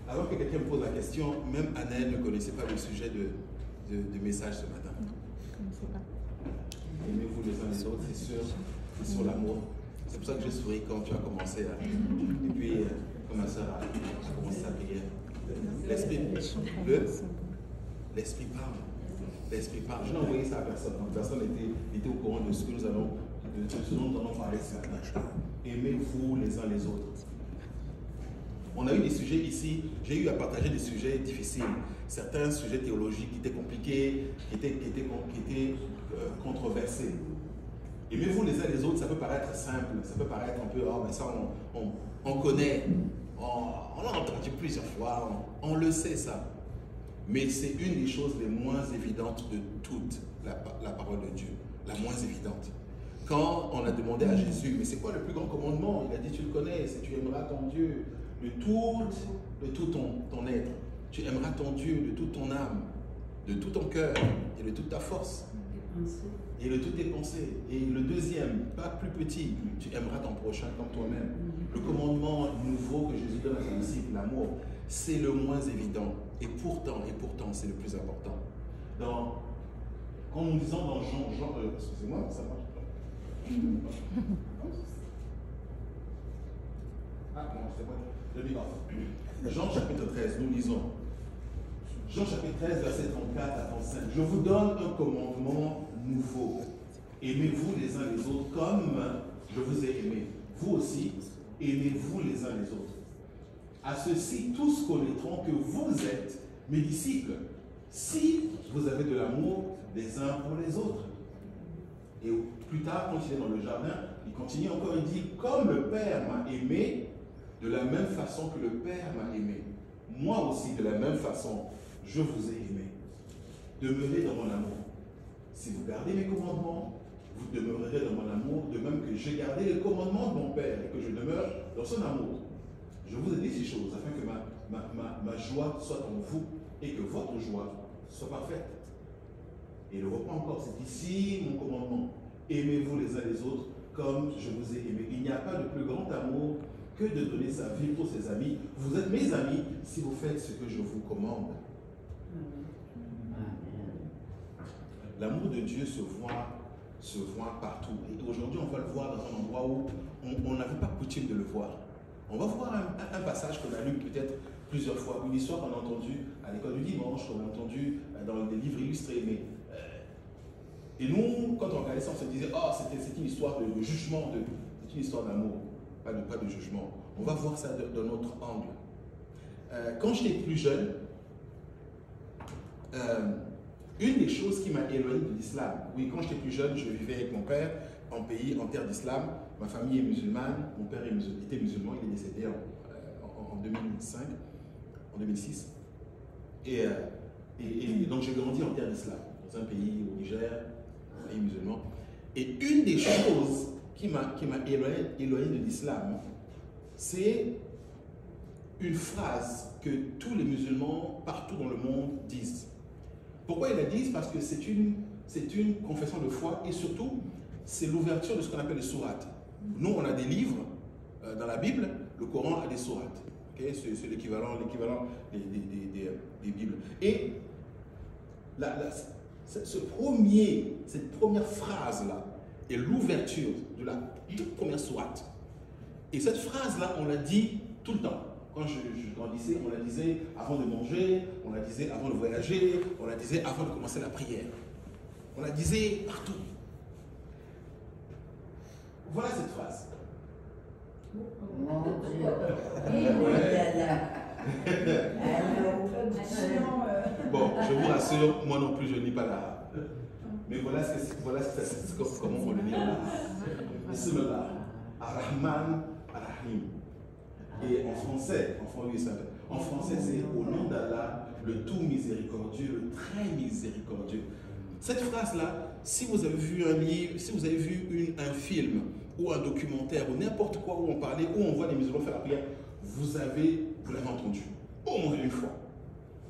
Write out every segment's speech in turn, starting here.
Alors que quelqu'un me pose la question, même Annelle ne connaissait pas le sujet de message ce matin. Non, je ne connaissais pas. Aimez-vous les uns les autres, c'est sur l'amour. C'est pour ça que j'ai souri quand tu as commencé. Et puis, quand ma soeur a commencé à prier, l'esprit parle. L'esprit parle. Je n'ai envoyé ça à personne. Donc, personne n'était au courant de ce que nous allons, de ce dont nous allons parler ce matin. Aimez-vous les uns les autres. On a eu des sujets ici, j'ai eu à partager des sujets difficiles, certains sujets théologiques qui étaient compliqués, qui étaient controversés. Aimez-vous les uns les autres, ça peut paraître simple, ça peut paraître un peu, oh, mais ça on connaît, on l'a entendu plusieurs fois, on le sait ça. Mais c'est une des choses les moins évidentes de toute la parole de Dieu, la moins évidente. Quand on a demandé à Jésus, mais c'est quoi le plus grand commandement? Il a dit, tu le connais, c'est tu aimeras ton Dieu de tout ton être. Tu aimeras ton Dieu de toute ton âme, de tout ton cœur et de toute ta force. Et de toutes tes pensées. Et le deuxième, pas plus petit, tu aimeras ton prochain comme toi-même. Le commandement nouveau que Jésus donne à ses disciples, l'amour, c'est le moins évident. Et pourtant, c'est le plus important. Quand nous lisons dans Jean excusez-moi, ça marche pas. Ah non, c'est pas. Je dis pas. Jean chapitre 13, nous lisons. Jean chapitre 13, verset 34 à 35. Je vous donne un commandement nouveau. Aimez-vous les uns les autres comme je vous ai aimé. Vous aussi, aimez-vous les uns les autres. À ceci, tous connaîtront que vous êtes mes disciples, si vous avez de l'amour les uns pour les autres. Et plus tard, quand il est dans le jardin, il continue encore, il dit, comme le Père m'a aimé, de la même façon que le Père m'a aimé. Moi aussi, de la même façon, je vous ai aimé. Demeurez dans mon amour. Si vous gardez mes commandements, vous demeurerez dans mon amour, de même que j'ai gardé les commandements de mon Père et que je demeure dans son amour. Je vous ai dit ces choses afin que ma joie soit en vous et que votre joie soit parfaite. Et il reprend encore, c'est ici mon commandement. Aimez-vous les uns les autres comme je vous ai aimé. Il n'y a pas de plus grand amour que de donner sa vie pour ses amis. Vous êtes mes amis si vous faites ce que je vous commande. L'amour de Dieu se voit partout. Et aujourd'hui, on va le voir dans un endroit où on n'avait pas coutume de le voir. On va voir un passage qu'on a lu peut-être plusieurs fois, une histoire qu'on a entendue à l'école du dimanche, qu'on a entendue dans des livres illustrés. Et nous, quand on regardait ça, on se disait, oh, c'est une histoire de jugement, c'est une histoire d'amour, pas de jugement. On va voir ça d'un autre angle. Quand j'étais plus jeune, une des choses qui m'a éloigné de l'islam, oui, quand j'étais plus jeune, je vivais avec mon père en terre d'islam. Ma famille est musulmane, mon père était musulman, il est décédé en 2005, en 2006. Et donc j'ai grandi en terre d'islam, dans un pays au Niger, un pays musulman. Et une des choses qui m'a éloigné de l'islam, c'est une phrase que tous les musulmans partout dans le monde disent. Pourquoi ils la disent? Parce que c'est une confession de foi et surtout, c'est l'ouverture de ce qu'on appelle les sourates. Nous, on a des livres dans la Bible, le Coran a des sourates. Okay? C'est l'équivalent des Bibles. Et cette première phrase-là est l'ouverture de la toute première sourate. Et cette phrase-là, on la dit tout le temps. Quand je grandissais, on la disait avant de manger, on la disait avant de voyager, on la disait avant de commencer la prière. On la disait partout. Voilà cette phrase. Mon Dieu. Bon, je vous rassure, moi non plus je ne lis pas l'arabe. Mais voilà comment on le lit en arabe. Bismillah, Ar-Rahman, Ar-Rahim. Et en français, c'est au nom d'Allah, le tout miséricordieux, le très miséricordieux. Cette phrase-là, si vous avez vu un livre, si vous avez vu un film ou un documentaire ou n'importe quoi où on parlait, où on voit les musulmans faire la prière, vous l'avez entendu au moins une fois.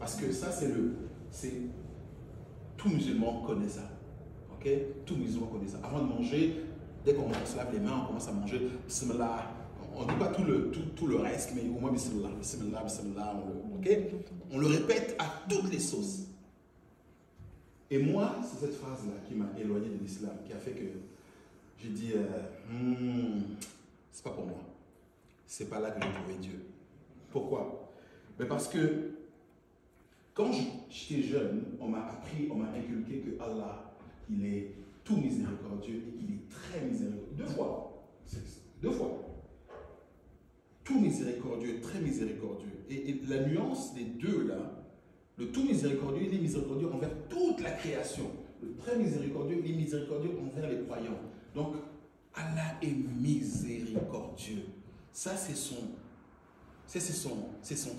Parce que ça, c'est tout musulman connaît ça. Ok? Tout musulman connaît ça. Avant de manger, dès qu'on se lave les mains, on commence à manger. Bismillah. On ne dit pas tout le reste, mais au moins Bismillah. Bismillah, Bismillah. On le répète à toutes les sauces. Et moi, c'est cette phrase-là qui m'a éloigné de l'islam, qui a fait que j'ai dit, c'est pas pour moi. C'est pas là que j'ai trouvé Dieu. Pourquoi? Mais parce que quand j'étais jeune, on m'a appris, on m'a inculqué que Allah, il est tout miséricordieux et qu'il est très miséricordieux. Deux fois. Tout miséricordieux, très miséricordieux. Et la nuance des deux là, le tout miséricordieux, il est miséricordieux envers toute la création. Le très miséricordieux, il est miséricordieux envers les croyants. Donc, Allah est miséricordieux. Ça, c'est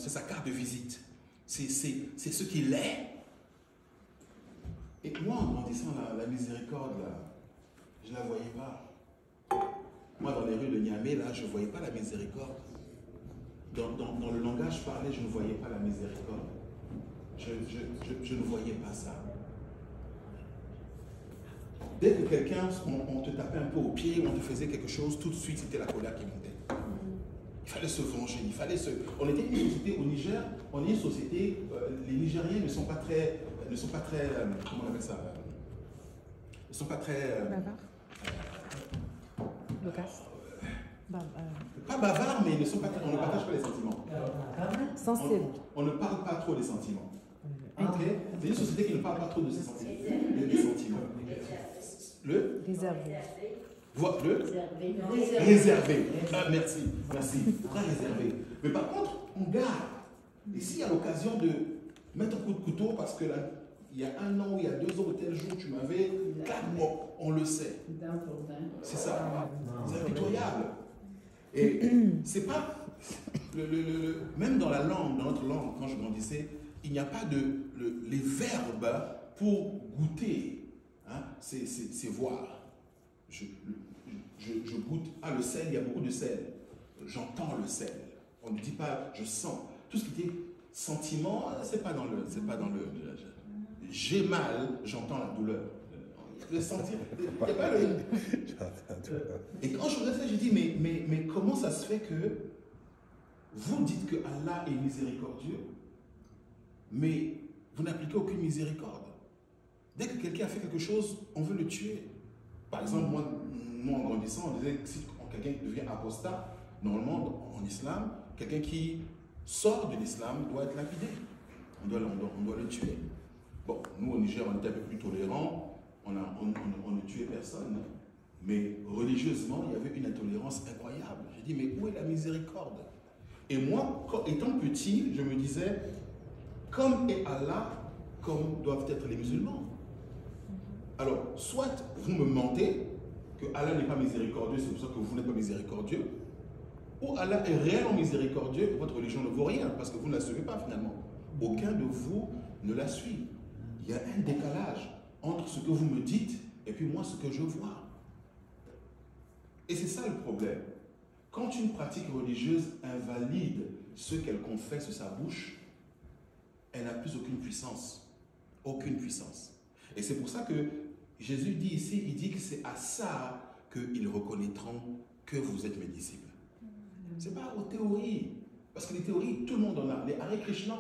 sa carte de visite. C'est ce qu'il est. Et moi, en grandissant, la miséricorde, là, je ne la voyais pas. Moi, dans les rues de Niamey, là, je ne voyais pas la miséricorde. Dans le langage parlé, je ne voyais pas la miséricorde. Je ne voyais pas ça. Dès que quelqu'un, on te tapait un peu au pied, on te faisait quelque chose, tout de suite, c'était la colère qui montait. Il fallait se venger, On était une société au Niger, on est une société, les Nigériens ne sont pas très, comment on appelle ça, ne sont pas très... Loquace. Pas bavards, mais ils ne sont pas très, on ne partage pas les sentiments. Sensible. On ne parle pas trop des sentiments. Okay? C'est une société qui ne parle pas trop de ses sentiments. Des sentiments. Le Réservé. Réservé. Ah, merci. Très réservé. Mais par contre, on garde. Et s'il y a l'occasion de mettre un coup de couteau, parce que là, il y a 1 an, il y a 2 ans, ou tel jour, tu m'avais, on le sait. C'est ça. C'est impitoyable. Et c'est pas. Même dans la langue, dans notre langue, quand je grandissais, il n'y a pas les verbes pour goûter. Hein? C'est voir. Je goûte. Ah, le sel, il y a beaucoup de sel. J'entends le sel. On ne dit pas je sens. Tout ce qui était sentiment, c'est pas dans le. J'ai mal, j'entends la douleur. Le sentir. Il y a pas le. Et quand je regarde ça, j'ai dit mais comment ça se fait que vous dites que Allah est miséricordieux, mais vous n'appliquez aucune miséricorde. Dès que quelqu'un a fait quelque chose, on veut le tuer. Par exemple, moi en grandissant, on disait que si quelqu'un devient apostat, normalement en islam, quelqu'un qui sort de l'islam doit être lapidé. On doit le tuer. Bon, nous au Niger, on était un peu plus tolérants, on ne tuait personne, mais religieusement, il y avait une intolérance incroyable. J'ai dit, mais où est la miséricorde? Et moi, étant petit, je me disais, comme est Allah, comme doivent être les musulmans. Alors, soit vous me mentez, que Allah n'est pas miséricordieux, c'est pour ça que vous n'êtes pas miséricordieux, ou Allah est réellement miséricordieux et votre religion ne vaut rien, parce que vous ne la suivez pas finalement. Aucun de vous ne la suit. Il y a un décalage entre ce que vous me dites et puis moi ce que je vois. Et c'est ça le problème. Quand une pratique religieuse invalide ce qu'elle confesse de sa bouche, elle n'a plus aucune puissance. Aucune puissance. Et c'est pour ça que Jésus dit ici, il dit que c'est à ça qu'ils reconnaîtront que vous êtes mes disciples. Ce n'est pas aux théories. Parce que les théories, tout le monde en a. Les Hare Krishna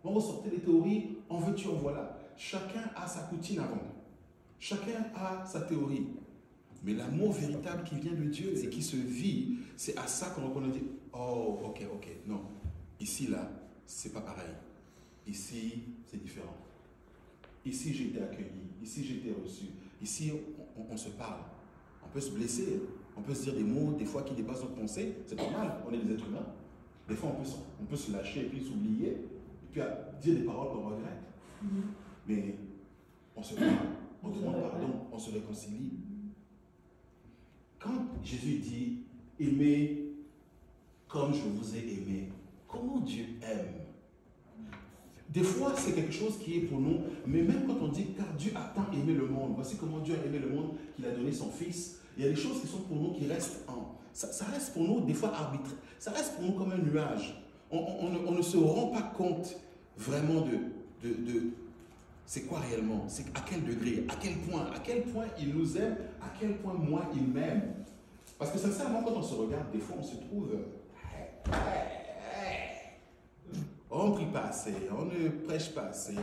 vont ressortir les théories, en veux-tu, en voilà. Chacun a sa poutine à vendre. Chacun a sa théorie. Mais l'amour véritable qui vient de Dieu et qui se vit, c'est à ça qu'on reconnaît. Oh, ok, non. Ici, là, c'est pas pareil. Ici, c'est différent. Ici, j'ai été accueilli. Ici, j'ai été reçu. Ici, on se parle. On peut se blesser. On peut se dire des mots, des fois, qui dépassent notre pensée. C'est normal, on est des êtres humains. Des fois, on peut se lâcher et puis s'oublier. Et puis dire des paroles qu'on regrette. Mais on se parle, on demande pardon, on se réconcilie. Quand Jésus dit « Aimez comme je vous ai aimé », comment Dieu aime? Des fois, c'est quelque chose qui est pour nous, mais même quand on dit « car Dieu a tant aimé le monde », voici comment Dieu a aimé le monde, qu'il a donné son Fils, il y a des choses qui sont pour nous qui restent ça reste pour nous des fois arbitraire, ça reste pour nous comme un nuage. On ne se rend pas compte vraiment C'est quoi réellement? C'est à quel degré? À quel point? À quel point il nous aime? À quel point moi il m'aime? Parce que sincèrement, quand on se regarde, des fois on se trouve... On ne prie pas assez, on ne prêche pas assez,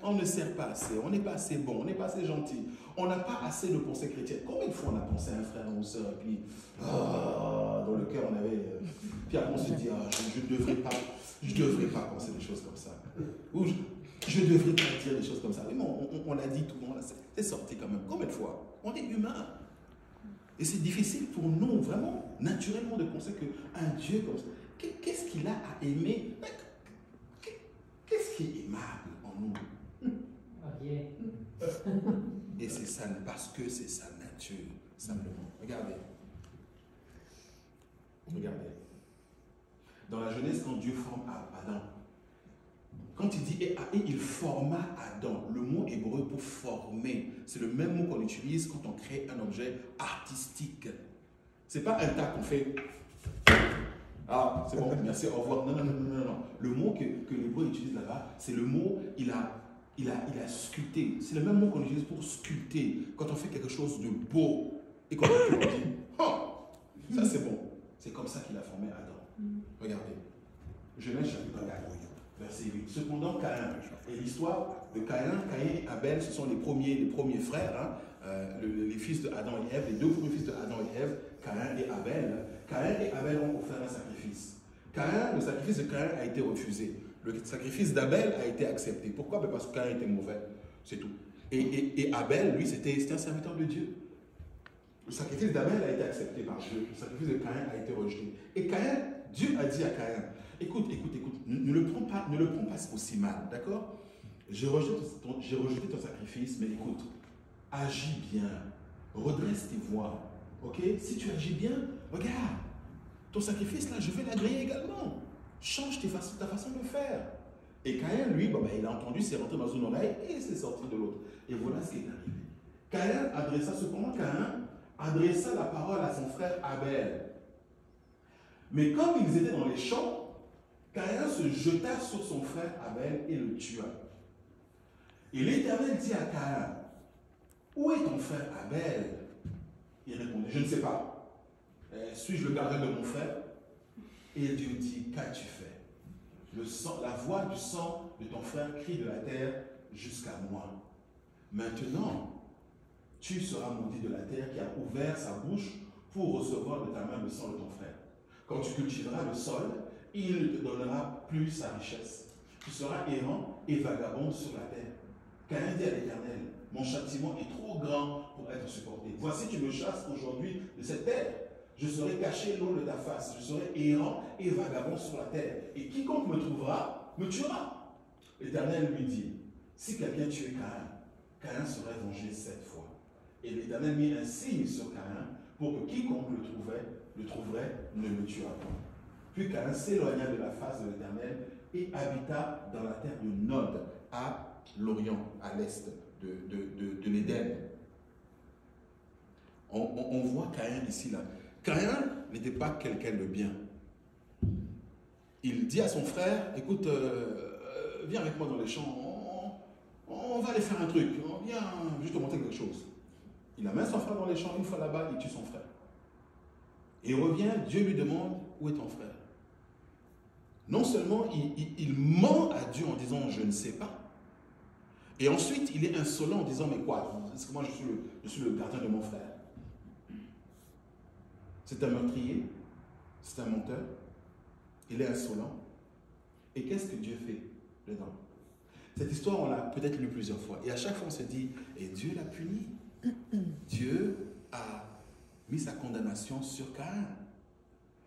on ne sert pas assez, on n'est pas assez bon, on n'est pas assez gentil. On n'a pas assez de pensée chrétienne. Combien de fois on a pensé à un frère ou une soeur, et puis dans le cœur on avait... puis après on se dit, je ne devrais pas penser des choses comme ça. Ou je ne devrais pas dire des choses comme ça. Mais bon, on l'a dit tout le monde, c'est sorti quand même. Combien de fois? On est humain. Et c'est difficile pour nous, vraiment, naturellement, de penser qu'un Dieu comme ça, qu'est-ce qu'il a à aimer? Qu'est-ce qui est aimable en nous? Et c'est ça, parce que c'est sa nature, simplement. Regardez. Regardez. Dans la Genèse, quand Dieu forme Adam, quand il dit et il forma Adam, le mot hébreu pour former, c'est le même mot qu'on utilise quand on crée un objet artistique. C'est pas un tas qu'on fait. Ah, c'est bon, merci, au revoir. Non. Le mot que l'hébreu utilise là-bas, c'est le mot il a sculpté. C'est le même mot qu'on utilise pour sculpter. Quand on fait quelque chose de beau et qu'on dit, oh, ça c'est bon. C'est comme ça qu'il a formé Adam. Regardez. Genèse chapitre 4. Verset 8. Cependant, Caïn, et l'histoire de Caïn et Abel, ce sont les premiers frères, les fils de Adam et Ève, les deux premiers fils de Adam et Ève, Caïn et Abel. Caïn et Abel ont offert un sacrifice. Le sacrifice de Caïn a été refusé. Le sacrifice d'Abel a été accepté. Pourquoi? Parce que Caïn était mauvais, c'est tout. Et Abel, lui, c'était un serviteur de Dieu. Le sacrifice d'Abel a été accepté par Dieu. Le sacrifice de Caïn a été rejeté. Et Caïn, Dieu a dit à Caïn, écoute, ne le prends pas aussi mal, d'accord? J'ai rejeté ton sacrifice, mais écoute, agis bien, redresse tes voies, ok? Si tu agis bien, regarde, ton sacrifice là, je vais l'agréer également. Change ta façon de faire. Et Caïn, lui, il a entendu, c'est rentré dans une oreille et c'est sorti de l'autre. Et voilà ce qui est arrivé. Caïn adressa la parole à son frère Abel. Mais comme ils étaient dans les champs, Caïn se jeta sur son frère Abel et le tua. Et l'Éternel dit à Caïn, où est ton frère Abel? Il répondit, je ne sais pas. Suis-je le gardien de mon frère? Et Dieu dit, qu'as-tu fait? La voix du sang de ton frère crie de la terre jusqu'à moi. Maintenant, tu seras maudit de la terre qui a ouvert sa bouche pour recevoir de ta main le sang de ton frère. Quand tu cultiveras le sol, il ne te donnera plus sa richesse. Tu seras errant et vagabond sur la terre. Caïn dit à l'Éternel, mon châtiment est trop grand pour être supporté. Voici, tu me chasses aujourd'hui de cette terre. Je serai caché loin de ta face. Je serai errant et vagabond sur la terre. Et quiconque me trouvera, me tuera. L'Éternel lui dit, si quelqu'un tuait Caïn serait vengé 7 fois. Et l'Éternel mit un signe sur Caïn pour que quiconque le trouverait ne le tuera pas. Puis Caïn s'éloigna de la face de l'Éternel et habita dans la terre de Nod, à l'Orient, à l'est de l'Éden. On voit Caïn ici, là. Caïn n'était pas quelqu'un de bien. Il dit à son frère, écoute, viens avec moi dans les champs, on va aller faire un truc, viens juste te montrer quelque chose. Il amène son frère dans les champs, une fois là-bas, il tue son frère. Et il revient, Dieu lui demande, où est ton frère? Non seulement il ment à Dieu en disant, je ne sais pas. Et ensuite, il est insolent en disant, mais quoi? Est-ce que moi je suis le gardien de mon frère? C'est un meurtrier, c'est un menteur, il est insolent. Et qu'est-ce que Dieu fait dedans? Cette histoire, on l'a peut-être lue plusieurs fois. Et à chaque fois, on se dit, et Dieu l'a puni. Dieu a mis sa condamnation sur Caïn.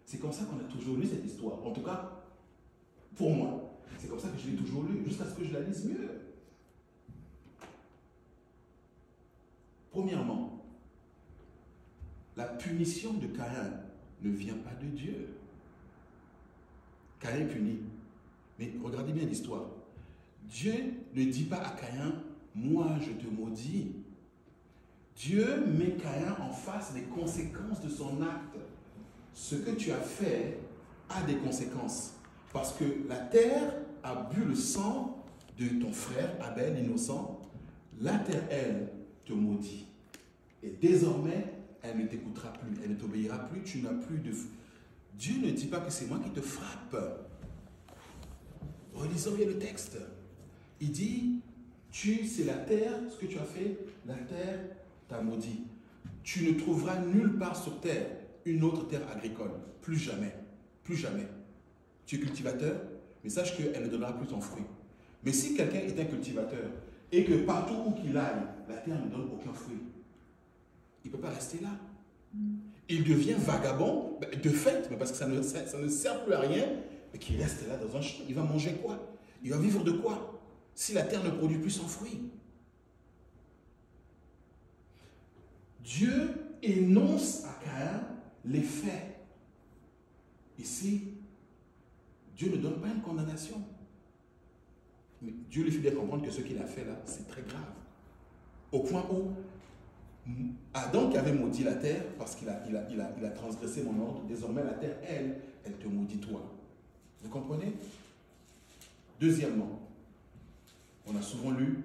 C'est comme ça qu'on a toujours lu cette histoire. En tout cas, pour moi, c'est comme ça que je l'ai toujours lu, jusqu'à ce que je la lise mieux. Premièrement, la punition de Caïn ne vient pas de Dieu. Caïn est puni. Mais regardez bien l'histoire. Dieu ne dit pas à Caïn, moi je te maudis. Dieu met Caïn en face des conséquences de son acte. Ce que tu as fait a des conséquences. Parce que la terre a bu le sang de ton frère, Abel, innocent, la terre, elle, te maudit. Et désormais, elle ne t'écoutera plus, elle ne t'obéira plus, tu n'as plus de... Dieu ne dit pas que c'est moi qui te frappe. Relisons bien le texte. Il dit, c'est la terre, ce que tu as fait, la terre t'a maudit. Tu ne trouveras nulle part sur terre une autre terre agricole. Plus jamais. Plus jamais. Tu es cultivateur, mais sache qu'elle ne donnera plus ton fruit. Mais si quelqu'un est un cultivateur et que partout où qu'il aille, la terre ne donne aucun fruit, il ne peut pas rester là. Il devient vagabond, de fait, mais parce que ça ne sert plus à rien, mais qu'il reste là dans un champ. Il va manger quoi? Il va vivre de quoi? Si la terre ne produit plus son fruit. Dieu énonce à Caïn les faits. Ici, Dieu ne donne pas une condamnation. Mais Dieu lui fait bien comprendre que ce qu'il a fait là, c'est très grave. Au point où Adam qui avait maudit la terre, parce qu'il a transgressé mon ordre, désormais la terre, elle te maudit toi. Vous comprenez? Deuxièmement, on a souvent lu,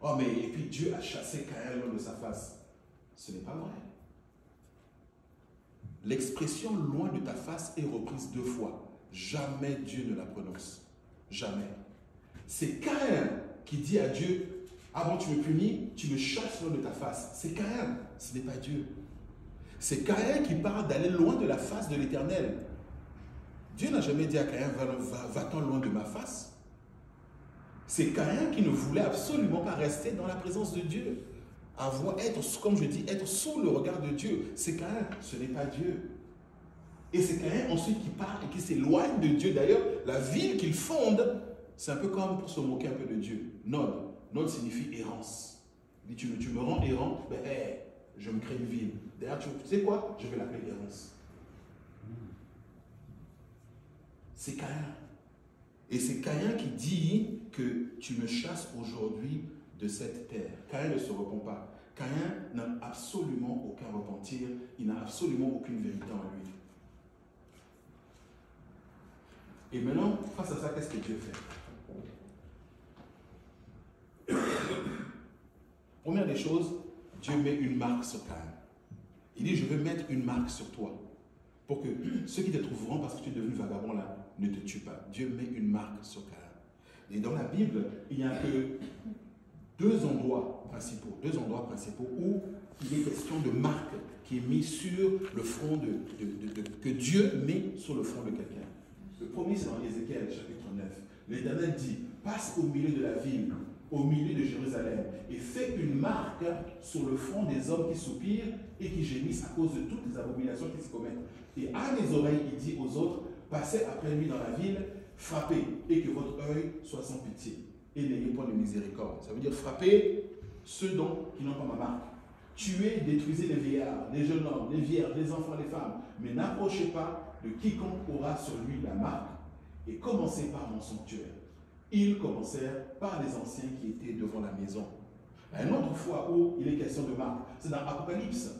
oh mais et puis Dieu a chassé Caïn loin de sa face. Ce n'est pas vrai. L'expression loin de ta face est reprise 2 fois. Jamais Dieu ne la prononce. Jamais. C'est Caïn qui dit à Dieu, avant tu me punis, tu me chasses loin de ta face. C'est Caïn, ce n'est pas Dieu. C'est Caïn qui parle d'aller loin de la face de l'Éternel. Dieu n'a jamais dit à Caïn, va-t'en loin de ma face. C'est Caïn qui ne voulait absolument pas rester dans la présence de Dieu. Être, comme je dis, être sous le regard de Dieu. C'est Caïn, ce n'est pas Dieu. Et c'est Caïn ensuite qui part et qui s'éloigne de Dieu. D'ailleurs, la ville qu'il fonde, c'est un peu comme pour se moquer un peu de Dieu. Nod. Nod signifie errance. Il dit, tu me rends errant, ben, je me crée une ville. D'ailleurs, tu sais quoi? Je vais l'appeler errance. C'est Caïn. Et c'est Caïn qui dit que tu me chasses aujourd'hui de cette terre. Caïn ne se repent pas. Caïn n'a absolument aucun repentir. Il n'a absolument aucune vérité en lui. Et maintenant, face à ça, qu'est-ce que Dieu fait? Première des choses, Dieu met une marque sur Caïn. Il dit, je veux mettre une marque sur toi. Pour que ceux qui te trouveront parce que tu es devenu vagabond là, ne te tuent pas. Dieu met une marque sur Caïn. Et dans la Bible, il n'y a que deux endroits principaux où il est question de marque qui est mise sur le front que Dieu met sur le front de quelqu'un. Le premier, c'est dans Ézéchiel, chapitre 9. L'Éternel dit, passe au milieu de la ville, au milieu de Jérusalem, et fais une marque sur le front des hommes qui soupirent et qui gémissent à cause de toutes les abominations qui se commettent. Et à mes oreilles, il dit aux autres, passez après lui dans la ville, frappez, et que votre œil soit sans pitié, et n'ayez point de miséricorde. Ça veut dire frapper ceux qui n'ont pas ma marque. Tuez, détruisez les vieillards, les jeunes hommes, les vierges, les enfants, les femmes, mais n'approchez pas de quiconque aura sur lui la marque, et commencez par mon sanctuaire. Ils commencèrent par les anciens qui étaient devant la maison. Une autre fois où il est question de marque, c'est dans Apocalypse.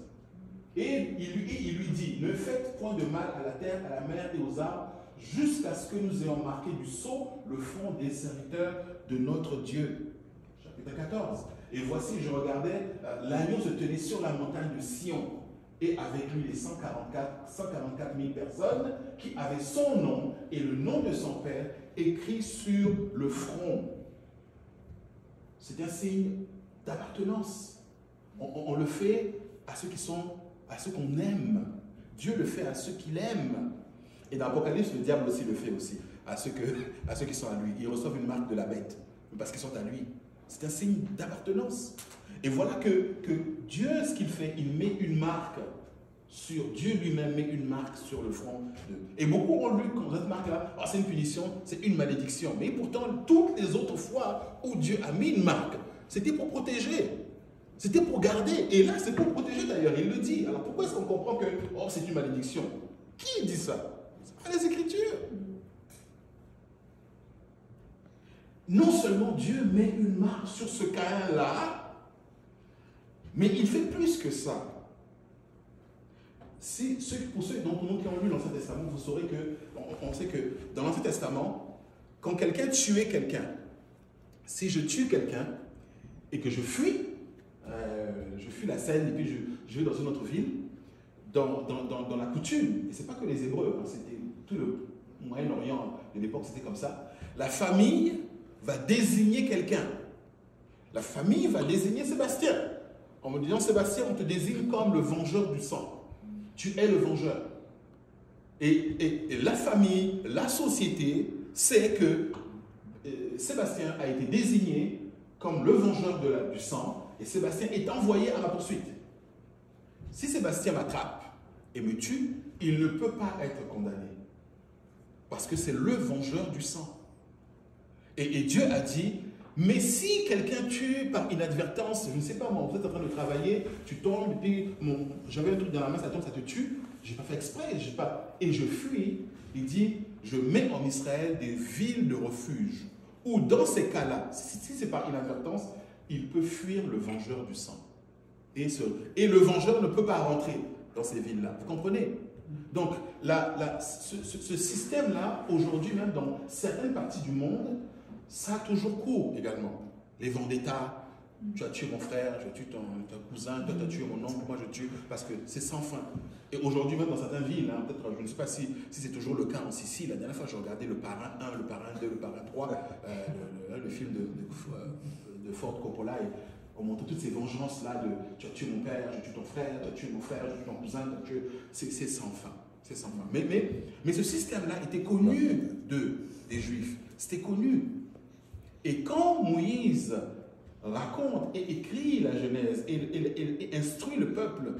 Et il lui dit, ne faites point de mal à la terre, à la mer et aux arbres, jusqu'à ce que nous ayons marqué du sceau le front des serviteurs de notre Dieu. Chapitre 14. Et voici, je regardais, l'agneau se tenait sur la montagne de Sion, et avec lui les 144 000 personnes qui avaient son nom et le nom de son père écrit sur le front. C'est un signe d'appartenance. On le fait à ceux qu'on aime. Dieu le fait à ceux qu'il aime. Et dans l'Apocalypse, le diable aussi le fait aussi, à ceux qui sont à lui. Ils reçoivent une marque de la bête, parce qu'ils sont à lui. C'est un signe d'appartenance. Et voilà que Dieu, ce qu'il fait, il met une marque sur, Dieu lui-même met une marque sur le front. Et beaucoup ont lu comme cette marque-là, oh, c'est une punition, c'est une malédiction. Mais pourtant, toutes les autres fois où Dieu a mis une marque, c'était pour protéger. C'était pour garder. Et là, c'est pour protéger d'ailleurs, il le dit. Alors pourquoi est-ce qu'on comprend que oh, c'est une malédiction? Qui dit ça? C'est pas les Écritures. Non seulement Dieu met une marque sur ce Caïn-là, mais il fait plus que ça. Pour ceux d'entre nous qui ont lu l'Ancien Testament, vous saurez que, on sait que dans l'Ancien Testament, quand quelqu'un tuait quelqu'un, Si je tue quelqu'un et que je fuis la scène et puis je vais dans une autre ville, dans la coutume, et ce n'est pas que les Hébreux, hein, c'était tout le Moyen-Orient de l'époque, c'était comme ça, la famille va désigner quelqu'un. La famille va désigner Sébastien. En me disant, Sébastien, on te désigne comme le vengeur du sang. Tu es le vengeur. Et la famille, la société, sait que Sébastien a été désigné comme le vengeur du sang, et Sébastien est envoyé à la poursuite. Si Sébastien m'attrape et me tue, il ne peut pas être condamné. Parce que c'est le vengeur du sang. Et Dieu a dit, mais si quelqu'un tue par inadvertance, je ne sais pas moi, vous êtes en train de travailler, tu tombes, et puis j'avais un truc dans la main, ça tombe, ça te tue, je n'ai pas fait exprès, et je fuis, il dit, je mets en Israël des villes de refuge, où dans ces cas-là, si c'est par inadvertance, il peut fuir le vengeur du sang. Et le vengeur ne peut pas rentrer dans ces villes-là, vous comprenez? Donc, ce système-là, aujourd'hui même, dans certaines parties du monde, ça a toujours cours également. Les vendettas, tu as tué mon frère, je tue ton cousin, toi tu as tué mon oncle, moi je tue, parce que c'est sans fin. Et aujourd'hui même dans certaines villes, hein, peut-être, je ne sais pas si c'est toujours le cas en Sicile, la dernière fois j'ai regardé Le Parrain 1, Le Parrain 2, Le Parrain 3, le film de Ford Coppola, et on montre toutes ces vengeances-là de tu as tué mon père, je tue ton frère, tu as tué mon frère, je tue ton cousin, c'est sans fin. C'est sans fin. Mais ce système-là était connu des Juifs, c'était connu. Et quand Moïse raconte et écrit la Genèse et instruit le peuple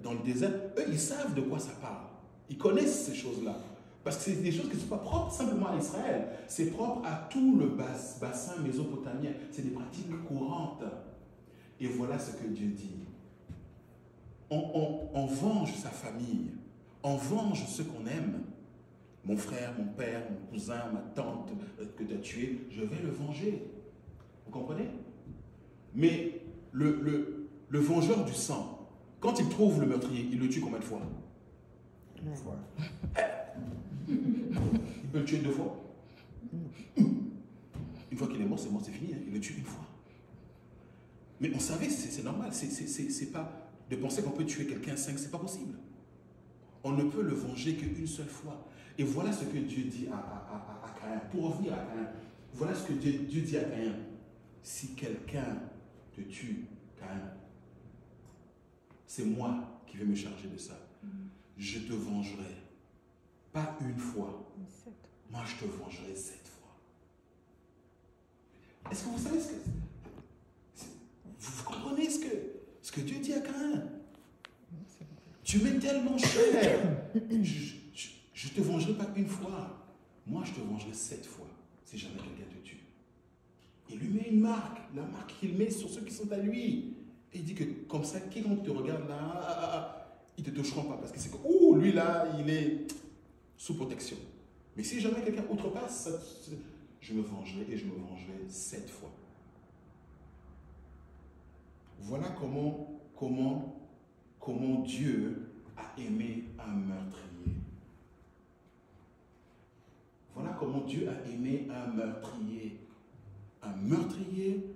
dans le désert, eux, ils savent de quoi ça parle. Ils connaissent ces choses-là. Parce que c'est des choses qui ne sont pas propres simplement à Israël. C'est propre à tout le bassin mésopotamien. C'est des pratiques courantes. Et voilà ce que Dieu dit. On venge sa famille. On venge ceux qu'on aime. Mon frère, mon père, mon cousin, ma tante que tu as tué, je vais le venger. Vous comprenez? Mais le vengeur du sang, quand il trouve le meurtrier, il le tue combien de fois? Une fois. Il peut le tuer 2 fois. Une fois qu'il est mort, c'est fini. Hein. Il le tue 1 fois. Mais on savait, c'est normal. C'est pas de penser qu'on peut tuer quelqu'un 5, c'est pas possible. On ne peut le venger qu'une seule fois. Et voilà ce que Dieu dit à Caïn. Pour revenir à Caïn, voilà ce que Dieu dit à Caïn. Si quelqu'un te tue, Caïn, c'est moi qui vais me charger de ça. Je te vengerai. Pas 1 fois. Moi, je te vengerai 7 fois. Est-ce que vous savez ce que... Vous comprenez ce que Dieu dit à Caïn? Tu m'es tellement cher. Je te vengerai pas 1 fois. Moi, je te vengerai 7 fois si jamais quelqu'un te tue. Il lui met une marque, la marque qu'il met sur ceux qui sont à lui. Et il dit que comme ça, quiconque te regarde là, ils ne te toucheront pas. Parce que c'est que, ouh, lui là, il est sous protection. Mais si jamais quelqu'un outrepasse, je me vengerai et je me vengerai 7 fois. Voilà comment Dieu a aimé un meurtrier. Voilà comment Dieu a aimé un meurtrier. Un meurtrier,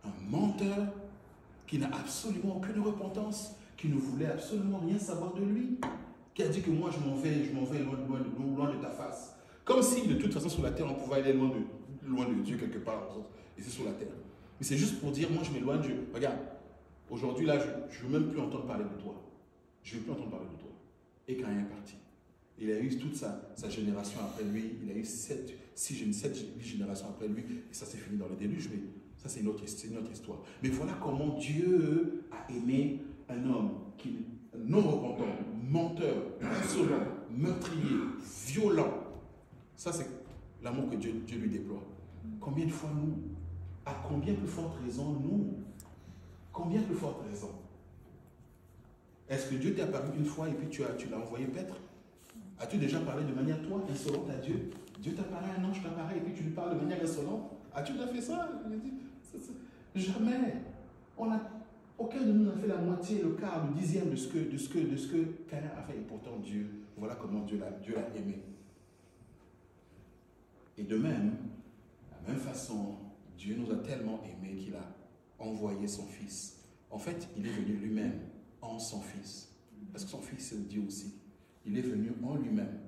un menteur, qui n'a absolument aucune repentance, qui ne voulait absolument rien savoir de lui, qui a dit que moi je m'en vais loin de ta face. Comme si de toute façon sur la terre on pouvait aller loin de Dieu quelque part, et c'est sur la terre. Mais c'est juste pour dire, moi je m'éloigne de Dieu. Regarde, aujourd'hui là, je ne veux même plus entendre parler de toi. Je ne veux plus entendre parler de toi. Et quand il est parti, il a eu toute sa génération après lui, il a eu 7, 8 générations après lui, et ça s'est fini dans le déluge, mais ça c'est une autre histoire. Mais voilà comment Dieu a aimé un homme qui non repentant, menteur, insolent, meurtrier, violent. Ça c'est l'amour que Dieu lui déploie. Combien de fois nous, à combien plus forte raison nous, combien plus forte raison? Est-ce que Dieu t'est apparu 1 fois et puis tu l'as envoyé paître? As-tu déjà parlé de manière, toi, insolente à Dieu? Dieu t'apparaît, un ange t'apparaît et puis tu lui parles de manière insolente? As-tu déjà fait ça? Jamais. Aucun de nous n'a fait la moitié, le quart, le dixième de ce que Caïn a fait. Et pourtant, Dieu, voilà comment Dieu l'a aimé. Et de même, de la même façon, Dieu nous a tellement aimés qu'il a envoyé son Fils. En fait, il est venu lui-même en son Fils. Parce que son Fils, c'est Dieu aussi. Il est venu en lui-même.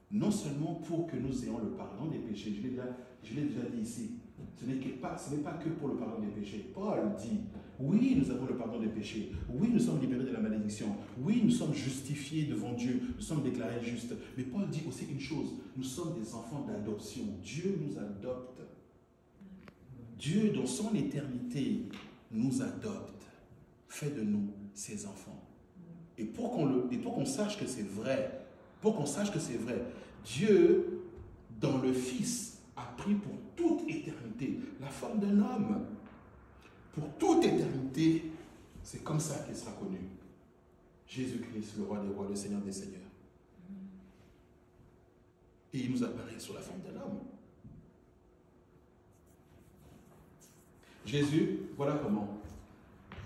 Non seulement pour que nous ayons le pardon des péchés, je l'ai déjà dit ici, ce n'est pas que pour le pardon des péchés. Paul dit, oui, nous avons le pardon des péchés, oui, nous sommes libérés de la malédiction, oui, nous sommes justifiés devant Dieu, nous sommes déclarés justes. Mais Paul dit aussi une chose, nous sommes des enfants d'adoption. Dieu nous adopte. Dieu, dans son éternité, nous adopte, fait de nous ses enfants. Et pour qu'on sache que c'est vrai, Dieu, dans le Fils, a pris pour toute éternité la forme d'un homme. Pour toute éternité, c'est comme ça qu'il sera connu. Jésus-Christ, le roi des rois, le Seigneur des seigneurs. Et il nous apparaît sous la forme d'un homme. Jésus, voilà comment.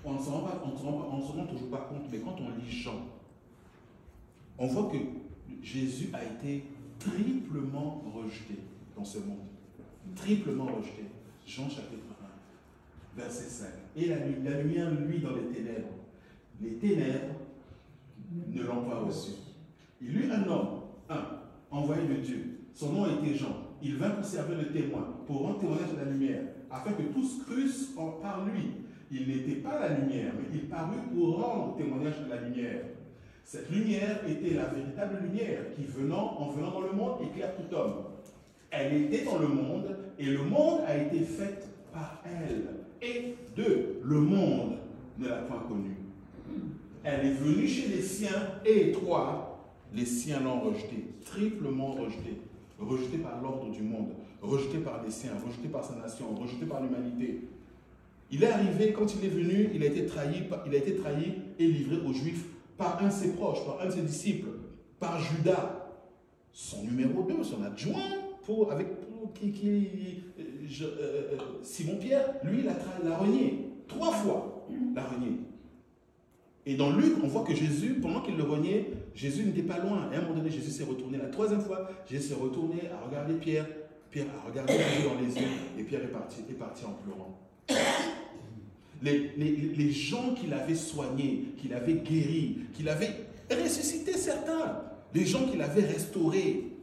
On ne se rend toujours pas compte, mais quand on lit Jean, on voit que Jésus a été triplement rejeté dans ce monde. Triplement rejeté. Jean chapitre 1, verset 5. Et la lumière, lui, dans les ténèbres. Les ténèbres ne l'ont pas reçu. Il eut un homme, envoyé de Dieu. Son nom était Jean. Il vint pour servir de témoin, pour rendre témoignage de la lumière, afin que tous crussent par lui. Il n'était pas la lumière, mais il parut pour rendre témoignage de la lumière. Cette lumière était la véritable lumière qui, en venant dans le monde, éclaire tout homme. Elle était dans le monde, et le monde a été fait par elle. Et le monde ne l'a point connue. Elle est venue chez les siens, et les siens l'ont rejetée, triplement rejetée. Rejetée par l'ordre du monde, rejetée par les siens, rejetée par sa nation, rejetée par l'humanité. Il est arrivé, quand il est venu, il a été trahi et livré aux Juifs par un de ses proches, par un de ses disciples, par Judas, son numéro 2, son adjoint, Simon-Pierre, lui, l'a renié. 3 fois, l'a renié. Et dans Luc, on voit que Jésus, pendant qu'il le reniait, Jésus n'était pas loin. Et à un moment donné, Jésus s'est retourné. La 3e fois, Jésus s'est retourné à regarder Pierre. Pierre a regardé Jésus dans les yeux. Et Pierre est parti en pleurant. Les gens qu'il avait soignés, qu'il avait guéris, qu'il avait ressuscité certains, les gens qu'il avait restaurés,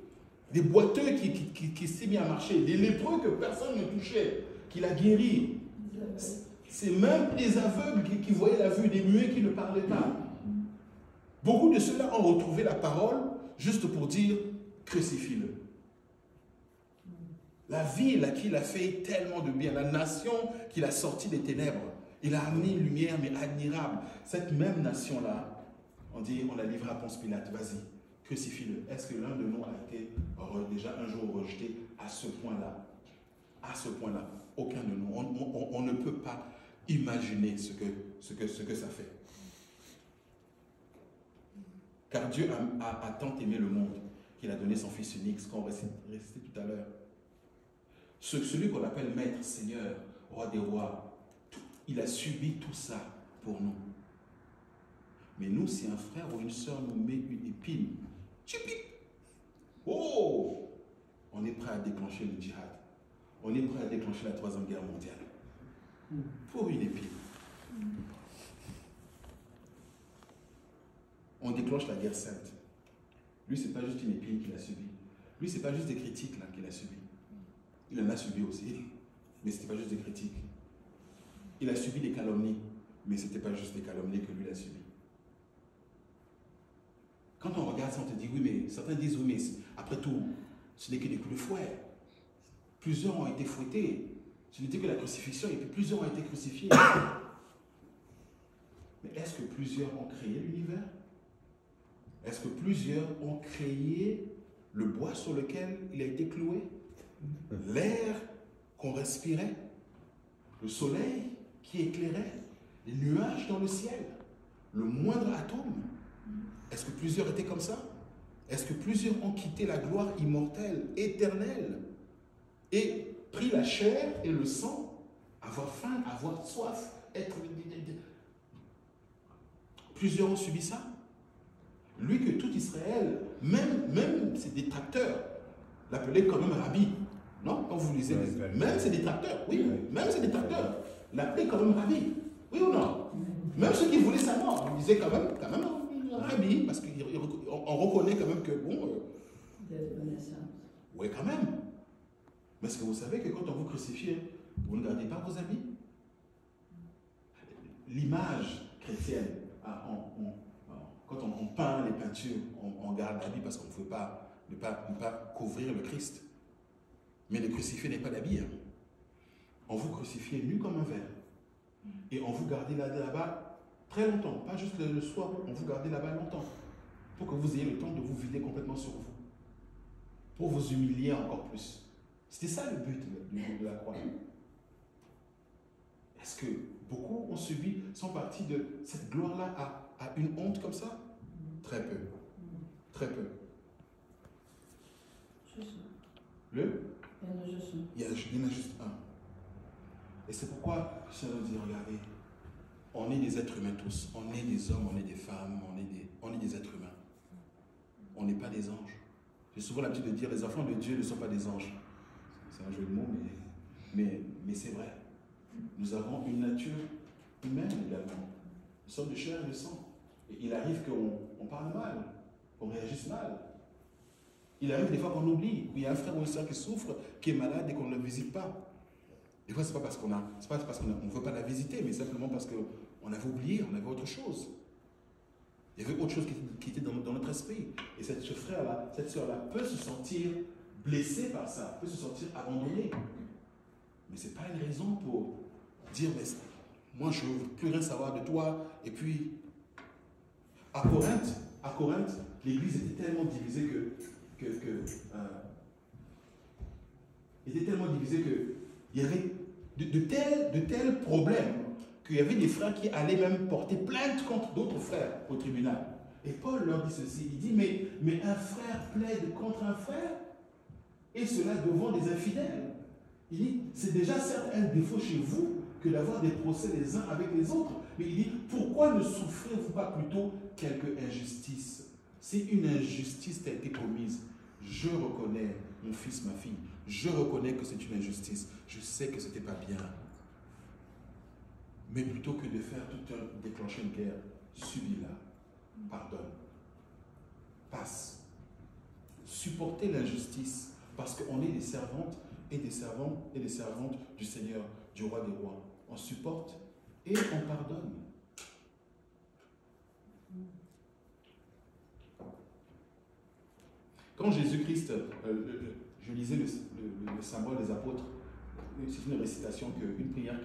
des boiteux qui s'est mis à marcher, des lépreux que personne ne touchait, qu'il a guéris. C'est même des aveugles qui voyaient la vue, des muets qui ne parlaient pas. Beaucoup de ceux-là ont retrouvé la parole juste pour dire « crucifie-le ». La ville à qui il a fait tellement de bien, la nation qu'il a sorti des ténèbres, il a amené une lumière mais admirable. Cette même nation-là, on l'a livré à Ponce Pilate, vas-y, crucifie-le. Est-ce que l'un de nous a été déjà un jour rejeté à ce point-là? À ce point-là, aucun de nous. On ne peut pas imaginer ce que ça fait. Car Dieu a tant aimé le monde qu'il a donné son Fils unique, ce qu'on récitait tout à l'heure. Celui qu'on appelle Maître, Seigneur, Roi des rois, il a subi tout ça pour nous. Mais nous, si un frère ou une soeur nous met une épine, on est prêt à déclencher le djihad. On est prêt à déclencher la 3e guerre mondiale. Pour une épine. On déclenche la guerre sainte. Lui, ce n'est pas juste une épine qu'il a subie. Lui, ce n'est pas juste des critiques là qu'il a subies. Il en a subi aussi, mais ce n'était pas juste des critiques. Il a subi des calomnies, mais ce n'était pas juste des calomnies que lui a subies. Quand on regarde ça, on te dit, oui, mais certains disent, oui, mais après tout, ce n'est que des coups de fouet. Plusieurs ont été fouettés. Ce n'était que la crucifixion, et puis plusieurs ont été crucifiés. Mais est-ce que plusieurs ont créé l'univers? Est-ce que plusieurs ont créé le bois sur lequel il a été cloué? L'air qu'on respirait? Le soleil qui éclairait? Les nuages dans le ciel? Le moindre atome? Est-ce que plusieurs étaient comme ça? Est-ce que plusieurs ont quitté la gloire immortelle, éternelle, et pris la chair et le sang, avoir faim, avoir soif, être... Plusieurs ont subi ça. Lui que tout Israël, même ses détracteurs, l'appelaient quand même Rabbi. Non, quand vous lisez, Ouais, même ses détracteurs, oui, Ouais. même ses détracteurs l'appelaient quand même rabbi. Oui ou non? Même ceux qui voulaient sa mort, ils disaient quand même rabbi, parce qu'on reconnaît quand même que, bon, oui, quand même. Mais est-ce que vous savez que quand on vous crucifie, vous ne gardez pas vos habits? L'image chrétienne, quand on peint les peintures, on garde l'habit parce qu'on ne veut pas ne pas couvrir le Christ. Mais le crucifié n'est pas d'habit. Hein. On vous crucifie nu comme un verre. Et on vous garde là-bas très longtemps, pas juste le soir, on vous garde là-bas longtemps. Pour que vous ayez le temps de vous vider complètement sur vous. Pour vous humilier encore plus. C'était ça le but de la croix. Est-ce que beaucoup ont subi, sont partis de cette gloire-là à une honte comme ça? Très peu. Très peu. Il y en a juste un. Et c'est pourquoi je veux dire, regardez, on est des êtres humains tous. On est des hommes, on est des femmes, on est des êtres humains. On n'est pas des anges. J'ai souvent l'habitude de dire, les enfants de Dieu ne sont pas des anges. C'est un jeu de mots, mais c'est vrai. Nous avons une nature humaine également. Nous sommes de chair et de sang. Et il arrive qu'on parle mal, qu'on réagisse mal. Il arrive des fois qu'on oublie, qu'il y a un frère ou une soeur qui souffre, qui est malade et qu'on ne le visite pas. Des fois, ce n'est pas parce qu'on ne veut pas la visiter, mais simplement parce qu'on avait oublié, on avait autre chose. Il y avait autre chose qui était dans notre esprit. Et ce frère-là, cette soeur-là peut se sentir blessée par ça, peut se sentir abandonnée. Mais ce n'est pas une raison pour dire, mais moi je ne veux plus rien savoir de toi. Et puis, à Corinthe, l'église était tellement divisée il y avait de tels problèmes qu'il y avait des frères qui allaient même porter plainte contre d'autres frères au tribunal. Et Paul leur dit ceci, il dit, mais un frère plaide contre un frère, et cela devant des infidèles. Il dit, c'est déjà certes un défaut chez vous que d'avoir des procès les uns avec les autres. Mais il dit, pourquoi ne souffrez-vous pas plutôt quelque injustice? Si une injustice a été commise, je reconnais, mon fils, ma fille, je reconnais que c'est une injustice. Je sais que ce n'était pas bien. Mais plutôt que de faire déclencher une guerre, subis-la. Pardonne. Passe. Supportez l'injustice parce qu'on est des servantes et des servants et des servantes du Seigneur, du roi des rois. On supporte et on pardonne. Quand Jésus-Christ, je lisais le symbole des apôtres, c'est une récitation, une prière,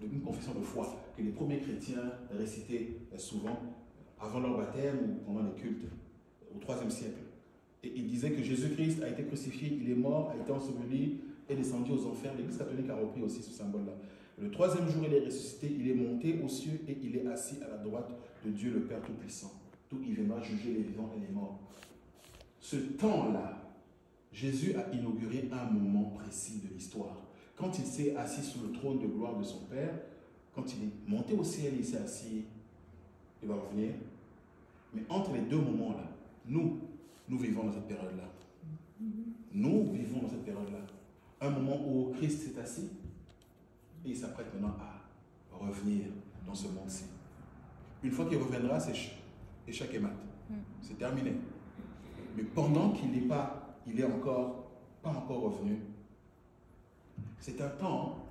une confession de foi que les premiers chrétiens récitaient souvent avant leur baptême ou pendant les cultes au IIIe siècle. Et il disait que Jésus-Christ a été crucifié, il est mort, a été enseveli et descendu aux enfers. L'Église catholique a repris aussi ce symbole-là. Le troisième jour, il est ressuscité, il est monté aux cieux et il est assis à la droite de Dieu le Père Tout-Puissant. D'où il viendra juger les vivants et les morts. Ce temps-là, Jésus a inauguré un moment précis de l'histoire. Quand il s'est assis sur le trône de gloire de son Père, quand il est monté au ciel, il s'est assis, il va revenir. Mais entre les deux moments-là, nous vivons dans cette période-là. Nous vivons dans cette période-là. Un moment où Christ s'est assis et il s'apprête maintenant à revenir dans ce monde-ci. Une fois qu'il reviendra, c'est échec et mat. C'est terminé. Mais pendant qu'il n'est pas, pas encore revenu, c'est un temps,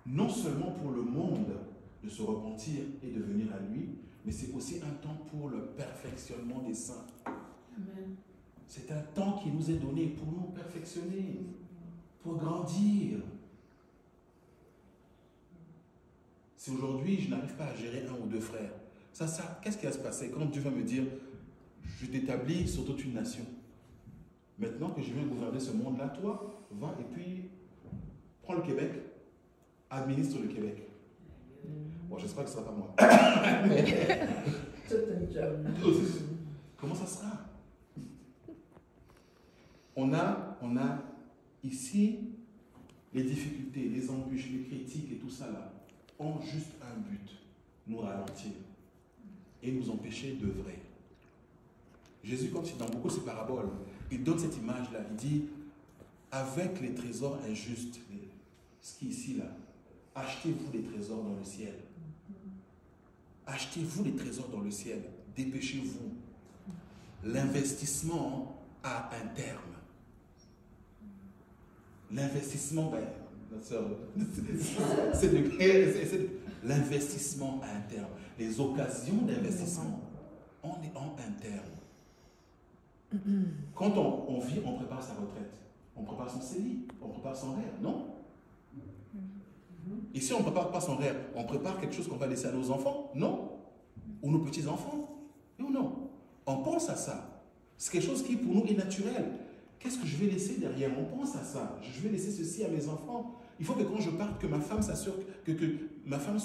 non seulement pour le monde de se repentir et de venir à lui, mais c'est aussi un temps pour le perfectionnement des saints. Amen. C'est un temps qui nous est donné pour nous perfectionner, pour grandir. Si aujourd'hui je n'arrive pas à gérer un ou deux frères, qu'est-ce qui va se passer quand Dieu va me dire, je t'établis sur toute une nation. Maintenant que je viens gouverner ce monde-là, toi, va et puis prends le Québec, administre le Québec. Bon, j'espère que ce ne sera pas moi. Comment ça sera? On a ici les difficultés, les embûches, les critiques et tout ça là, ont juste un but, nous ralentir et nous empêcher d'œuvrer. Jésus, dans beaucoup de ses paraboles, il donne cette image-là, il dit, avec les trésors injustes, ce qui est ici, là, achetez-vous des trésors dans le ciel. Achetez-vous les trésors dans le ciel. Dépêchez-vous. L'investissement a un terme. L'investissement, ben, c'est l'investissement a un terme. Les occasions d'investissement ont un terme. Quand on vit, on prépare sa retraite. On prépare son CELI, on prépare son rêve, non? Et si on ne prépare pas son rêve, on prépare quelque chose qu'on va laisser à nos enfants, non? Ou nos petits-enfants, oui ou non? On pense à ça. C'est quelque chose qui pour nous est naturel. Qu'est-ce que je vais laisser derrière? On pense à ça. Je vais laisser ceci à mes enfants. Il faut que quand je parte, que ma femme s'assure que ma femme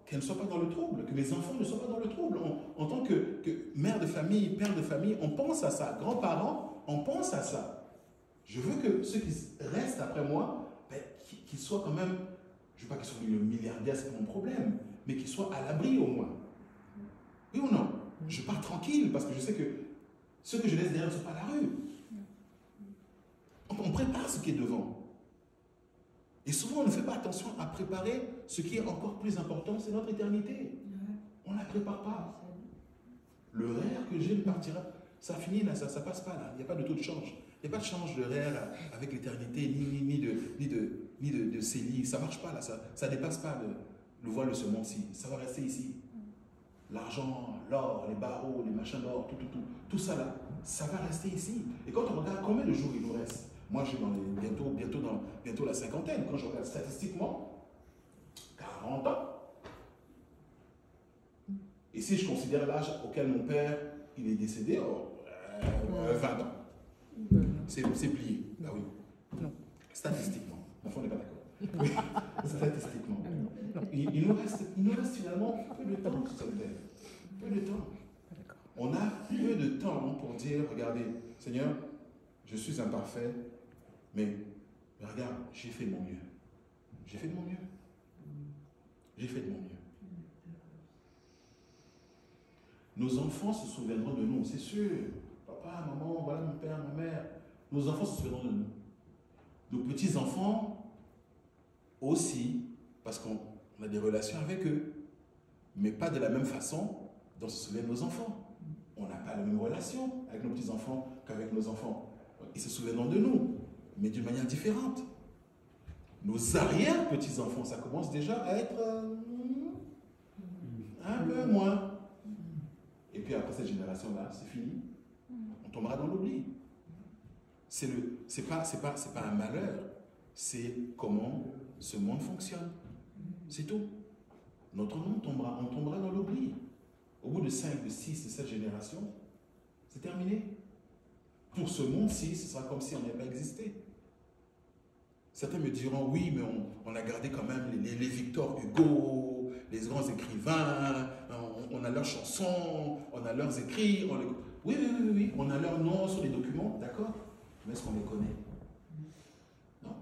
qu'elle ne soit pas dans le trouble, que mes enfants ne soient pas dans le trouble. En tant que mère de famille, père de famille, on pense à ça. Grands-parents, on pense à ça. Je veux que ceux qui restent après moi, ben, qu'ils soient quand même, je ne veux pas qu'ils soient le milliardaire, c'est pas mon problème, mais qu'ils soient à l'abri au moins. Oui ou non? Je pars tranquille parce que je sais que ceux que je laisse derrière ne sont pas à la rue. On prépare ce qui est devant. Et souvent, on ne fait pas attention à préparer ce qui est encore plus important, c'est notre éternité. On ne la prépare pas. Le rêve que j'ai partira, ça finit là, ça passe pas là. Il n'y a pas de taux de change. Il n'y a pas de change de rêve avec l'éternité, ni de CELI. Ça ne marche pas là, ça ne dépasse pas le voile de ce monde-ci. Ça va rester ici. L'argent, l'or, les barreaux, les machins d'or, tout ça là, ça va rester ici. Et quand on regarde combien de jours il nous reste, moi je suis bientôt la cinquantaine, quand je regarde statistiquement, 40 ans. Et si je considère l'âge auquel mon père il est décédé, 20 ans. C'est plié. Ah oui. Non. Statistiquement. Enfin, on n'est pas d'accord. Oui. Statistiquement. Il nous reste finalement peu de temps sur cette terre. Peu de temps. On a peu de temps pour dire, regardez, Seigneur, je suis imparfait, mais regarde, j'ai fait de mon mieux. J'ai fait de mon mieux. J'ai fait de mon mieux. Nos enfants se souviendront de nous, c'est sûr. Papa, maman, voilà mon père, ma mère. Nos enfants se souviendront de nous. Nos petits-enfants aussi, parce qu'on a des relations avec eux, mais pas de la même façon dont se souviennent nos enfants. On n'a pas la même relation avec nos petits-enfants qu'avec nos enfants. Ils se souviendront de nous, mais d'une manière différente. Nos arrière-petits-enfants, ça commence déjà à être un peu moins. Et puis après cette génération-là, c'est fini. On tombera dans l'oubli. C'est pas un malheur, c'est comment ce monde fonctionne. C'est tout. Notre nom tombera, on tombera dans l'oubli. Au bout de 5, de 6, de 7 générations, c'est terminé. Pour ce monde-ci, ce sera comme si on n'avait pas existé. Certains me diront, oui, mais on a gardé quand même les Victor Hugo, les grands écrivains, on a leurs chansons, on a leurs écrits. Oui, on a leurs noms sur les documents, d'accord? Mais est-ce qu'on les connaît? Non.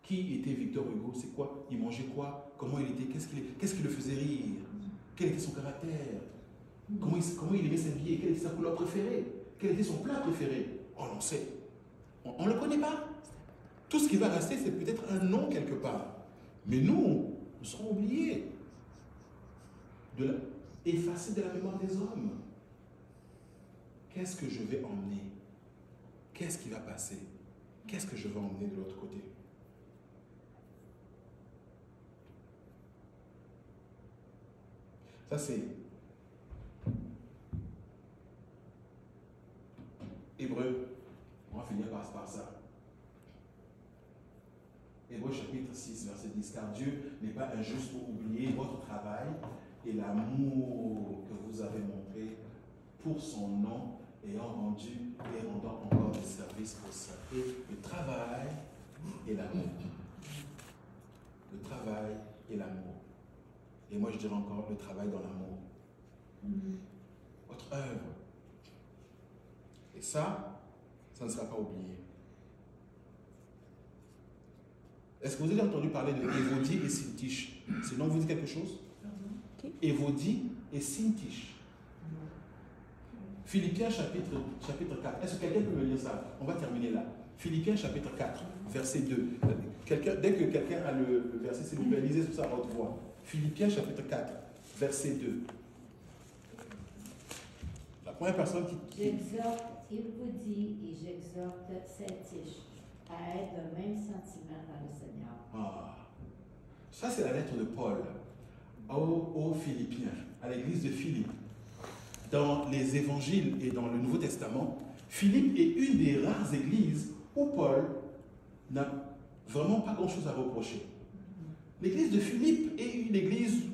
Qui était Victor Hugo? C'est quoi? Il mangeait quoi? Comment il était? Qu'est-ce qui le faisait rire? Quel était son caractère? Comment il aimait s'habiller? Quelle était sa couleur préférée? Quel était son plat préféré? On en sait. On ne le connaît pas. Tout ce qui va rester, c'est peut-être un nom quelque part. Mais nous serons oubliés. Effacés de la mémoire des hommes. Qu'est-ce que je vais emmener? Qu'est-ce qui va passer? Qu'est-ce que je vais emmener de l'autre côté? Ça, c'est Hébreu. On va finir par ça. Hébreu chapitre 6, verset 10. Car Dieu n'est pas injuste pour oublier votre travail et l'amour que vous avez montré pour son nom, rendant encore des services pour ça. Et le travail et l'amour. Le travail et l'amour. Et moi je dirais encore le travail dans l'amour. Votre œuvre. Et ça ne sera pas oublié. Est-ce que vous avez entendu parler de Évodie et Syntyche? Ce nom vous dit quelque chose? Évodie et Syntyche. Philippiens chapitre 4. Est-ce que quelqu'un peut me lire ça? On va terminer là. Philippiens chapitre 4, verset 2. Dès que quelqu'un a le verset, s'il vous plaît, lisez tout ça à haute voix. Philippiens chapitre 4, verset 2. La première personne qui... J'exhorte, il vous dit, et j'exhorte Saint-Tiche à être d'un même sentiment dans le Seigneur. Ah, ça c'est la lettre de Paul aux Philippiens, à l'église de Philippe. Dans les évangiles et dans le Nouveau Testament, Philippe est une des rares églises où Paul n'a vraiment pas grand-chose à reprocher. L'église de Philippe est une église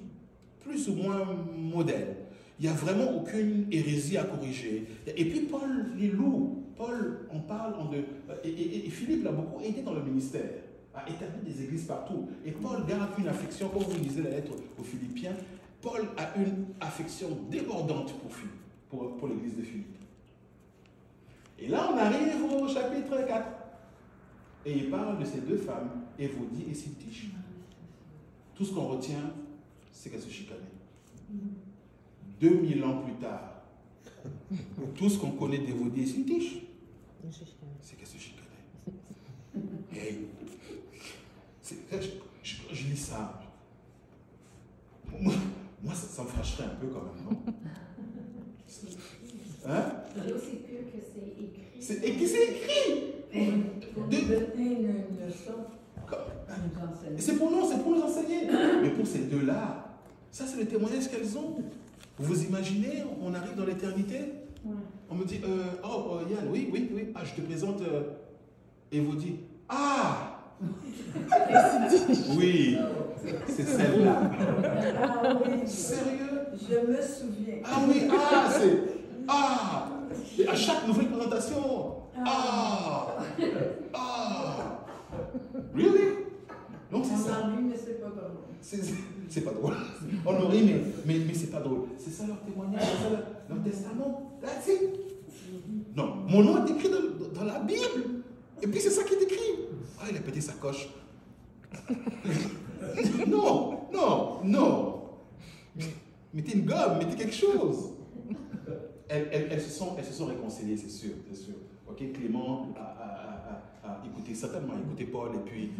plus ou moins modèle. Il n'y a vraiment aucune hérésie à corriger. Et puis Paul les loue. Paul en parle. Et Philippe l'a beaucoup aidé dans le ministère, a établi des églises partout. Et Paul garde une affection, quand vous lisez la lettre aux Philippiens, Paul a une affection débordante pour l'église de Philippe. Et là, on arrive au chapitre 4. Et il parle de ces deux femmes, Évodie et Syntyche. Tout ce qu'on retient, c'est qu'elles se chicanaient. 2000 ans plus tard, tout ce qu'on connaît d'Évodie et Syntyche, c'est qu'elles se chicanaient. Hey, je lis ça. Moi, ça me fâcherait un peu quand même, non? Hein? C'est aussi pur que c'est écrit. C'est écrit! Pour nous donner une leçon. C'est pour nous enseigner. Mais pour ces deux-là, ça c'est le témoignage qu'elles ont. Vous vous imaginez, on arrive dans l'éternité, on me dit, Yann, oui, ah, je te présente Évodie. Ah! Oui, c'est celle-là. Ah oui, Sérieux? je me souviens. Ah oui, ah, c'est... Ah! Et à chaque nouvelle présentation, ah! Ah! Really? Donc c'est ça. On en rit, mais c'est pas drôle. C'est pas drôle. On en rit, mais c'est pas drôle. C'est ça leur témoignage, c'est ça leur testament. That's it. Non, mon nom est écrit dans la Bible. Et puis c'est ça qui est écrit. Ah, il a pété sa coche. Non. Mettez une gomme, mettez quelque chose. Elles se sont réconciliées, c'est sûr. Ok, Clément a écouté, certainement écouté Paul, et puis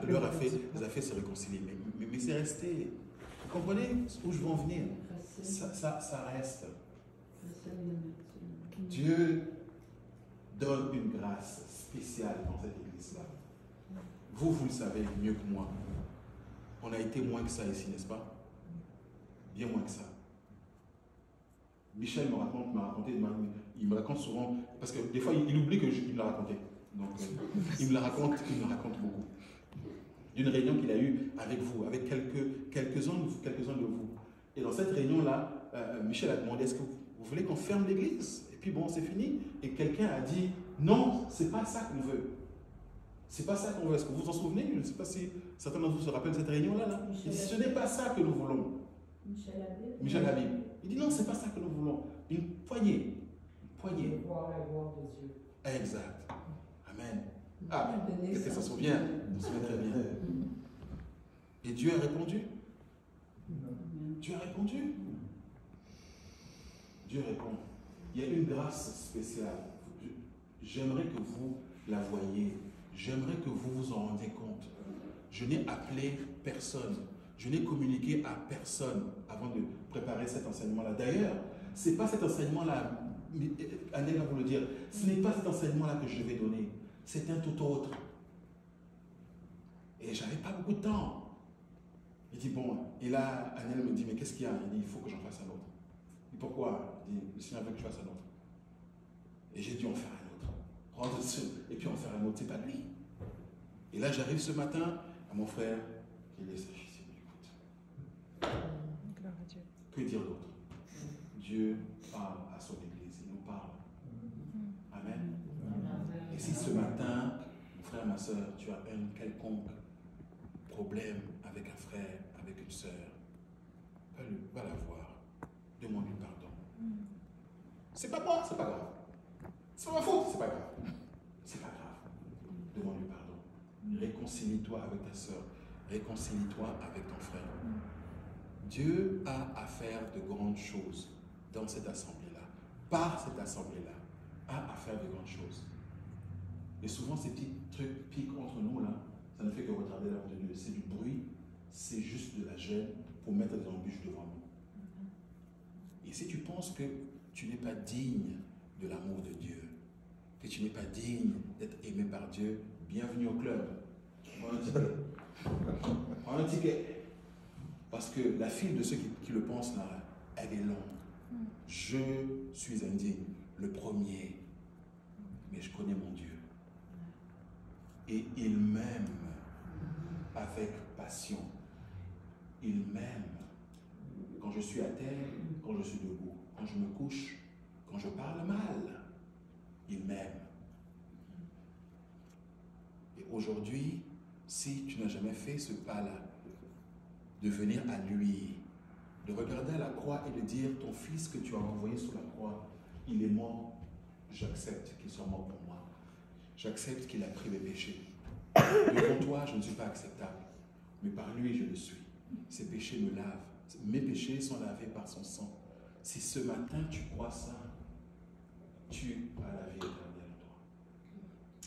leur a fait se réconcilier. Mais c'est resté. Vous comprenez où je veux en venir? Ça reste. Dieu donne une grâce spéciale dans cette église-là. Vous le savez mieux que moi. On a été moins que ça ici, n'est-ce pas? Bien moins que ça. Michel il me raconte souvent, parce que des fois il oublie que je me l'a raconté. Donc il me la raconte beaucoup. D'une réunion qu'il a eue avec vous, avec quelques-uns de vous. Et dans cette réunion-là, Michel a demandé, est-ce que vous voulez qu'on ferme l'église? Et puis bon, c'est fini. Et quelqu'un a dit, non, c'est pas ça qu'on veut. C'est pas ça qu'on veut. Est-ce que vous vous en souvenez? Je ne sais pas si certains d'entre vous se rappellent de cette réunion-là. Là. Il dit, ce n'est pas ça que nous voulons. Michel Habib. Il dit, non, c'est pas ça que nous voulons. Une poignée. Voir la gloire de Dieu. Exact. Amen. Ah, qu'est-ce que ça se souvient? On se souvient très bien. Et Dieu a répondu. Dieu a répondu. Dieu répond. Il y a une grâce spéciale. J'aimerais que vous la voyiez. J'aimerais que vous vous en rendiez compte. Je n'ai appelé personne. Je n'ai communiqué à personne avant de préparer cet enseignement-là. D'ailleurs, ce n'est pas cet enseignement-là, Annelle va vous le dire, ce n'est pas cet enseignement-là que je vais donner. C'est un tout autre. Et j'avais pas beaucoup de temps. Il dit, bon, et là, Annelle me dit, mais qu'est-ce qu'il y a? Il dit, il faut que j'en fasse un autre. Il dit, pourquoi? Il dit, le Seigneur veut que je fasse un autre. Et j'ai dû en faire un autre. Rendre ce, et puis en faire un autre. C'est pas lui. Et là, j'arrive ce matin à mon frère, il est sage. Gloire à Dieu. Que dire d'autre? Dieu parle à son Église, il nous parle. Amen. Et si ce matin, mon frère, ma soeur, tu as un quelconque problème avec un frère, avec une soeur, va la voir, demande-lui pardon. C'est pas moi, c'est pas grave. C'est pas ma faute, c'est pas grave. C'est pas grave. Demande-lui pardon. Réconcilie-toi avec ta soeur, réconcilie-toi avec ton frère. Dieu a à faire de grandes choses dans cette assemblée-là, par cette assemblée-là, a à faire de grandes choses. Et souvent, ces petits trucs piquent entre nous, là, ça ne fait que retarder la venue de Dieu. C'est du bruit, c'est juste de la gêne pour mettre des embûches devant nous. Et si tu penses que tu n'es pas digne de l'amour de Dieu, que tu n'es pas digne d'être aimé par Dieu, bienvenue au club. Prends un ticket. Prends un ticket. Parce que la file de ceux qui le pensent là, elle est longue. Je suis indigne, le premier, mais je connais mon Dieu. Et il m'aime avec passion. Il m'aime quand je suis à terre, quand je suis debout, quand je me couche, quand je parle mal. Il m'aime. Et aujourd'hui, si tu n'as jamais fait ce pas-là, de venir à lui, de regarder à la croix et de dire, ton fils que tu as envoyé sur la croix, il est mort, j'accepte qu'il soit mort pour moi. J'accepte qu'il a pris mes péchés. Devant toi, je ne suis pas acceptable, mais par lui, je le suis. Ses péchés me lavent. Mes péchés sont lavés par son sang. Si ce matin, tu crois ça, tu as la vie éternelle en toi.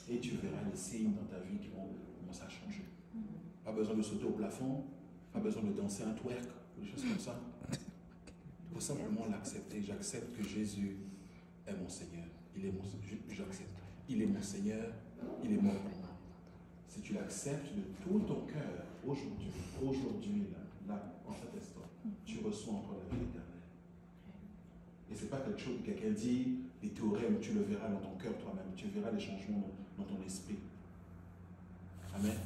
Et tu verras les signes dans ta vie qui vont commencer à changer. Pas besoin de sauter au plafond, pas besoin de danser un twerk, ou des choses comme ça. Il faut simplement l'accepter. J'accepte que Jésus est mon Seigneur. Il est mon Seigneur. J'accepte. Il est mon Seigneur. Il est mort pour moi. Si tu l'acceptes de tout ton cœur, aujourd'hui, là, en cet instant, tu reçois encore la vie éternelle. Et ce n'est pas quelque chose que quelqu'un dit, des théorèmes, tu le verras dans ton cœur toi-même. Tu verras les changements dans ton esprit. Amen.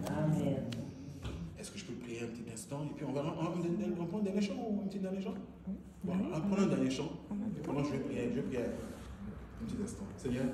Amen. Est-ce que je peux prier un petit instant? Et puis on va prendre un dernier chant ou un petit dernier chant? Bon, prenons un dernier chant. Et pendant que je vais prier un petit instant. Seigneur.